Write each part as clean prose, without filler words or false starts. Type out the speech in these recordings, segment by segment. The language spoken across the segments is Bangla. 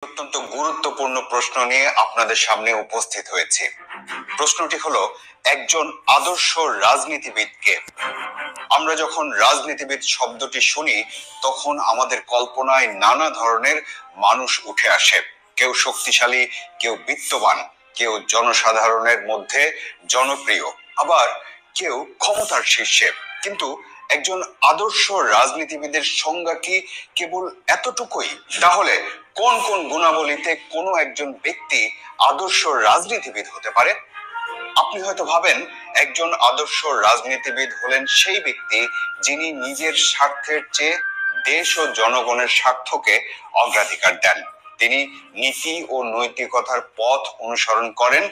অত্যন্ত গুরুত্বপূর্ণ প্রশ্ন নিয়ে আপনাদের সামনে উপস্থিত হয়েছে। প্রশ্নটি হলো, একজন আদর্শ রাজনীতিবিদকে। আমরা যখন রাজনীতিবিদ শব্দটি শুনি তখন আমাদের কল্পনায় নানা ধরনের মানুষ উঠে আসে। কেউ শক্তিশালী, কেউ বিত্তবান, কেউ জনসাধারণের মধ্যে জনপ্রিয়, আবার কেউ ক্ষমতার শীর্ষে। কিন্তু একজন আদর্শ রাজনীতিবিদের সংজ্ঞা কি কেবল এতটুকুই? তাহলে কোন কোন গুণাবলীতে কোনো একজন ব্যক্তি আদর্শ রাজনীতিবিদ হতে পারে? আপনি হয়তো ভাবেন একজন আদর্শ রাজনীতিবিদ হলেন সেই ব্যক্তি যিনি নিজের স্বার্থের চেয়ে দেশ ও জনগণের স্বার্থকে অগ্রাধিকার দেন। তিনি নীতি ও নৈতিকতার পথ অনুসরণ করেন,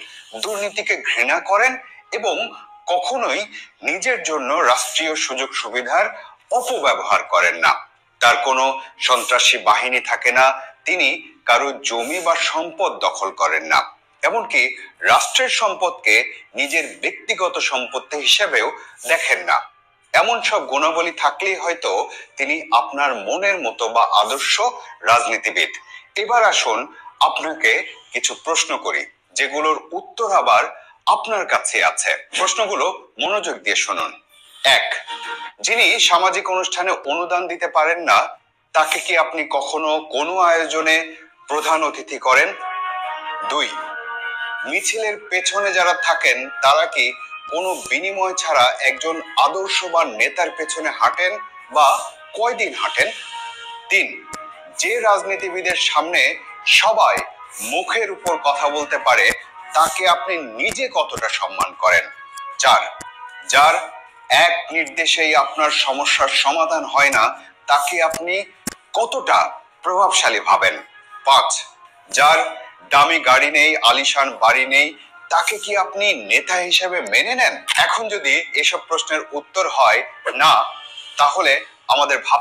দুর্নীতিকে ঘৃণা করেন এবং কখনোই নিজের জন্য রাষ্ট্রীয় সুযোগ সুবিধার অপব্যবহার করেন না। তার কোনো সন্ত্রাসী বাহিনী থাকে না, তিনি কারো জমি বা সম্পদ দখল করেন না, এমনকি রাষ্ট্রের সম্পদকে নিজের ব্যক্তিগত সম্পত্তি হিসেবেও দেখেন না। এমন সব গুণাবলী থাকলেই হয়তো তিনি আপনার মনের মতো বা আদর্শ রাজনীতিবিদ। এবার আসুন আপনাকে কিছু প্রশ্ন করি, যেগুলোর উত্তর আবার আপনার কাছে আছে। প্রশ্নগুলো মনোযোগ দিয়ে শুনুন। 1, যিনি সামাজিক অনুষ্ঠানে অনুদান দিতে পারেন না, তাকে কি আপনি কখনো কোনো আয়োজনে প্রধান অতিথি করেন? 2, মিছিলের পেছনে যারা থাকেন তারা কি কোনো বিনিময় ছাড়া একজন আদর্শবান নেতার পেছনে হাঁটেন বা কয়দিন হাঁটেন? 3, যে রাজনীতিবিদের সামনে সবাই মুখের উপর কথা বলতে পারে তাকে আপনি নিজে কতটা সম্মান করেন? 4, যার এক নির্দেশেই আপনার সমস্যার সমাধান হয় না তাকে আপনি কতটা প্রভাবশালী ভাবেন? 5, যার দামি গাড়ি নেই, আলিশান বাড়ি নেই, তাকে কি আপনি নেতা হিসেবে মেনে নেন? এখন যদি এসব প্রশ্নের উত্তর হয় না, তাহলে আমাদের ভাব